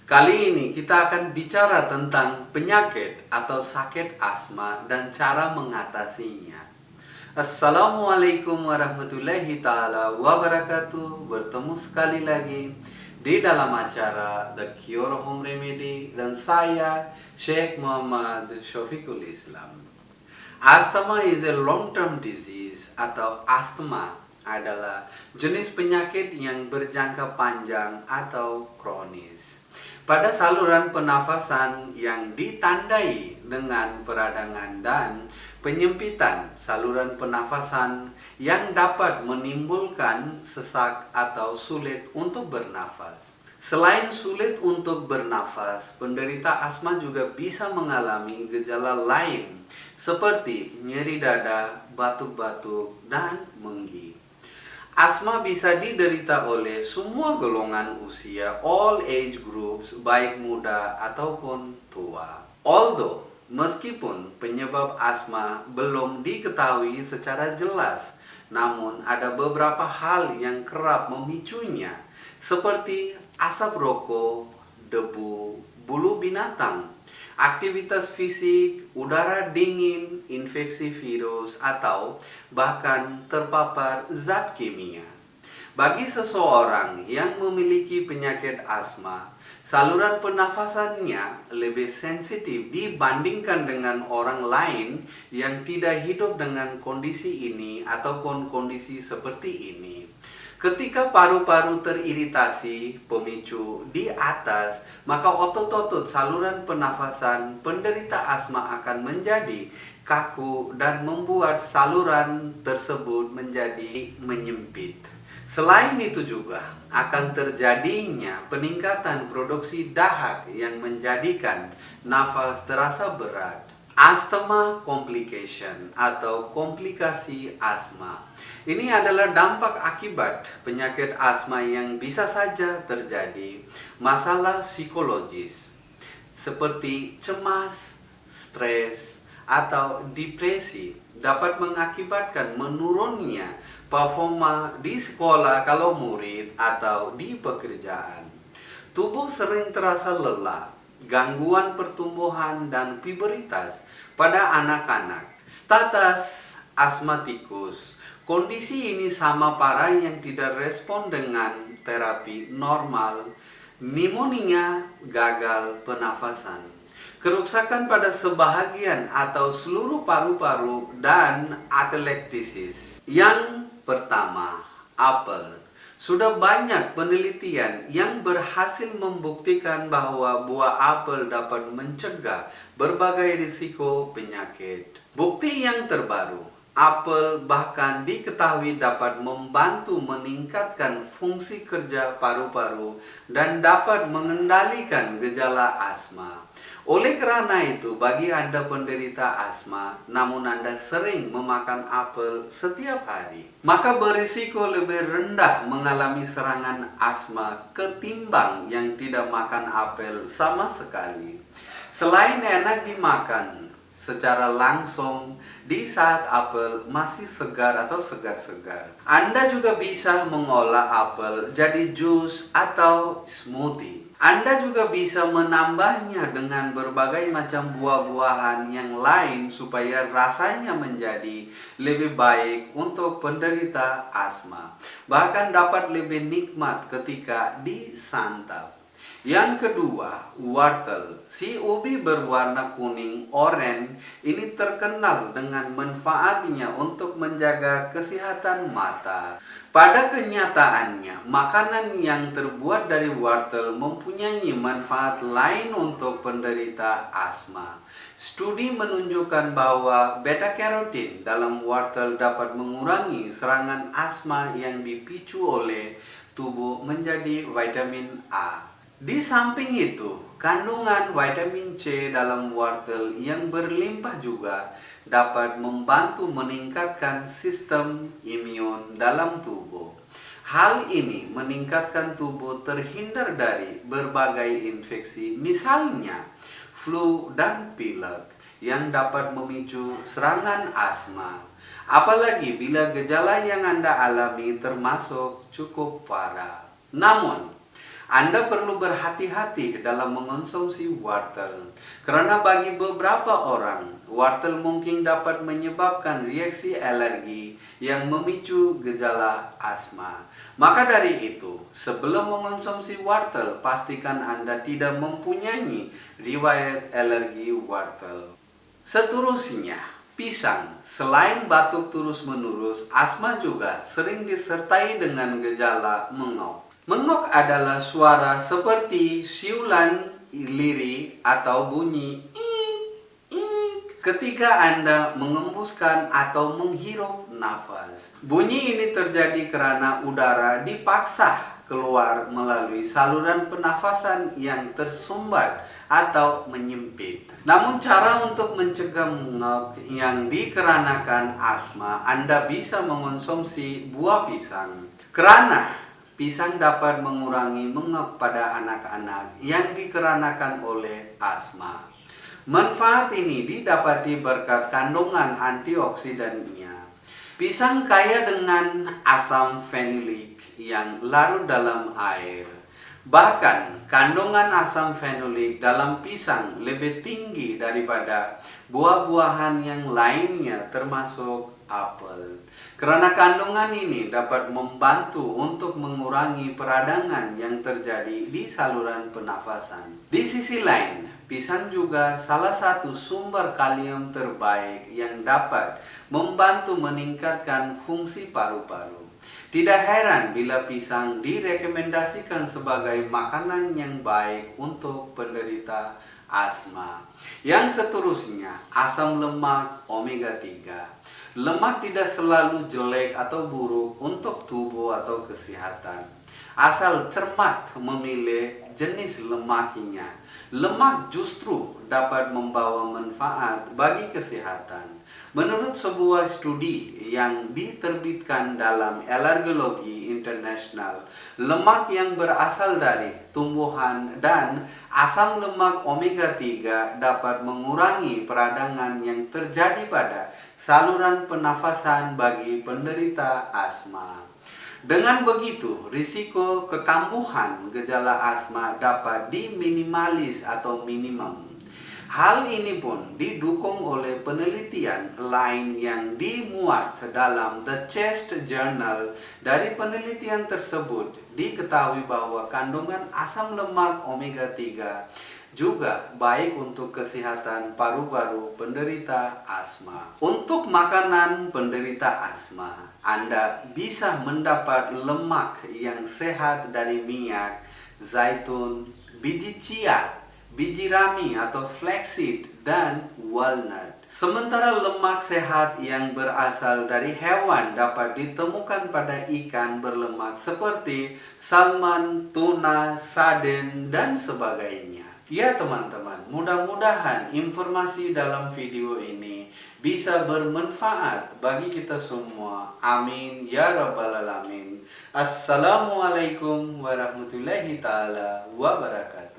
Kali ini kita akan bicara tentang penyakit atau sakit asma dan cara mengatasinya. Assalamualaikum warahmatullahi ta'ala wabarakatuh. Bertemu sekali lagi di dalam acara The Cure Home Remedy dan saya Sheikh Muhammad Syafiqul Islam. Asthma is a long-term disease atau asma adalah jenis penyakit yang berjangka panjang atau kronis pada saluran pernafasan yang ditandai dengan peradangan dan penyempitan saluran pernafasan yang dapat menimbulkan sesak atau sulit untuk bernafas. Selain sulit untuk bernafas, penderita asma juga bisa mengalami gejala lain seperti nyeri dada, batuk-batuk, dan menggi. Asma bisa diderita oleh semua golongan usia, all age groups, baik muda ataupun tua. Although, meskipun penyebab asma belum diketahui secara jelas, namun ada beberapa hal yang kerap memicunya, seperti asap rokok, debu, bulu binatang, aktivitas fisik, udara dingin, infeksi virus, atau bahkan terpapar zat kimia. Bagi seseorang yang memiliki penyakit asma, saluran pernafasannya lebih sensitif dibandingkan dengan orang lain yang tidak hidup dengan kondisi ini ataupun kondisi seperti ini. Ketika paru-paru teriritasi pemicu di atas, maka otot-otot saluran pernafasan penderita asma akan menjadi kaku dan membuat saluran tersebut menjadi menyempit. Selain itu juga akan terjadinya peningkatan produksi dahak yang menjadikan nafas terasa berat. Asthma complication atau komplikasi asma. Ini adalah dampak akibat penyakit asma yang bisa saja terjadi masalah psikologis seperti cemas, stres, atau depresi dapat mengakibatkan menurunnya performa di sekolah kalau murid atau di pekerjaan. Tubuh sering terasa lelah, gangguan pertumbuhan dan pubertas pada anak-anak. Status asmatikus. Kondisi ini sama parah yang tidak respon dengan terapi normal, pneumonia, gagal pernafasan, kerusakan pada sebahagian atau seluruh paru-paru, dan atelektasis. Yang pertama, apel. Sudah banyak penelitian yang berhasil membuktikan bahwa buah apel dapat mencegah berbagai risiko penyakit. Bukti yang terbaru, apel bahkan diketahui dapat membantu meningkatkan fungsi kerja paru-paru dan dapat mengendalikan gejala asma. Oleh karena itu, bagi Anda penderita asma, namun Anda sering memakan apel setiap hari, maka berisiko lebih rendah mengalami serangan asma ketimbang yang tidak makan apel sama sekali. Selain enak dimakan secara langsung di saat apel masih segar atau segar-segar, Anda juga bisa mengolah apel jadi jus atau smoothie. Anda juga bisa menambahnya dengan berbagai macam buah-buahan yang lain supaya rasanya menjadi lebih baik untuk penderita asma. Bahkan dapat lebih nikmat ketika disantap. Yang kedua, wortel. Si ubi berwarna kuning oranye ini terkenal dengan manfaatnya untuk menjaga kesehatan mata. Pada kenyataannya, makanan yang terbuat dari wortel mempunyai manfaat lain untuk penderita asma. Studi menunjukkan bahwa beta-karotin dalam wortel dapat mengurangi serangan asma yang dipicu oleh tubuh menjadi vitamin A. Di samping itu, kandungan vitamin C dalam wortel yang berlimpah juga dapat membantu meningkatkan sistem imun dalam tubuh. Hal ini meningkatkan tubuh terhindar dari berbagai infeksi, misalnya flu dan pilek yang dapat memicu serangan asma. Apalagi bila gejala yang Anda alami termasuk cukup parah. Namun, Anda perlu berhati-hati dalam mengonsumsi wortel, karena bagi beberapa orang, wortel mungkin dapat menyebabkan reaksi alergi yang memicu gejala asma. Maka dari itu, sebelum mengonsumsi wortel, pastikan Anda tidak mempunyai riwayat alergi wortel. Seterusnya, pisang. Selain batuk terus-menerus, asma juga sering disertai dengan gejala mengok. Mengok adalah suara seperti siulan lirih atau bunyi "ik, ik" ketika Anda mengembuskan atau menghirup nafas. Bunyi ini terjadi karena udara dipaksa keluar melalui saluran pernafasan yang tersumbat atau menyempit. Namun cara untuk mencegah mengok yang dikarenakan asma, Anda bisa mengonsumsi buah pisang. Karena pisang dapat mengurangi mengok pada anak-anak yang dikarenakan oleh asma. Manfaat ini didapati berkat kandungan antioksidannya. Pisang kaya dengan asam fenolik yang larut dalam air. Bahkan kandungan asam fenolik dalam pisang lebih tinggi daripada buah-buahan yang lainnya termasuk apel. Karena kandungan ini dapat membantu untuk mengurangi peradangan yang terjadi di saluran pernafasan. Di sisi lain, pisang juga salah satu sumber kalium terbaik yang dapat membantu meningkatkan fungsi paru-paru. Tidak heran bila pisang direkomendasikan sebagai makanan yang baik untuk penderita asma. Yang seterusnya, asam lemak omega 3. Lemak tidak selalu jelek atau buruk untuk tubuh atau kesehatan. Asal cermat memilih jenis lemaknya. Lemak justru dapat membawa manfaat bagi kesehatan. Menurut sebuah studi yang diterbitkan dalam Alergologi Internasional, lemak yang berasal dari tumbuhan dan asam lemak omega 3 dapat mengurangi peradangan yang terjadi pada saluran pernafasan bagi penderita asma. Dengan begitu, risiko kekambuhan gejala asma dapat diminimalis atau minimum. Hal ini pun didukung oleh penelitian lain yang dimuat dalam The Chest Journal. Dari penelitian tersebut, diketahui bahwa kandungan asam lemak omega 3 juga baik untuk kesehatan paru-paru penderita asma. Untuk makanan penderita asma, Anda bisa mendapat lemak yang sehat dari minyak zaitun, biji chia, biji rami atau flaxseed, dan walnut. Sementara lemak sehat yang berasal dari hewan dapat ditemukan pada ikan berlemak seperti salmon, tuna, sarden, dan sebagainya. Ya teman-teman, mudah-mudahan informasi dalam video ini bisa bermanfaat bagi kita semua. Amin ya rabbal alamin. Assalamualaikum warahmatullahi taala wabarakatuh.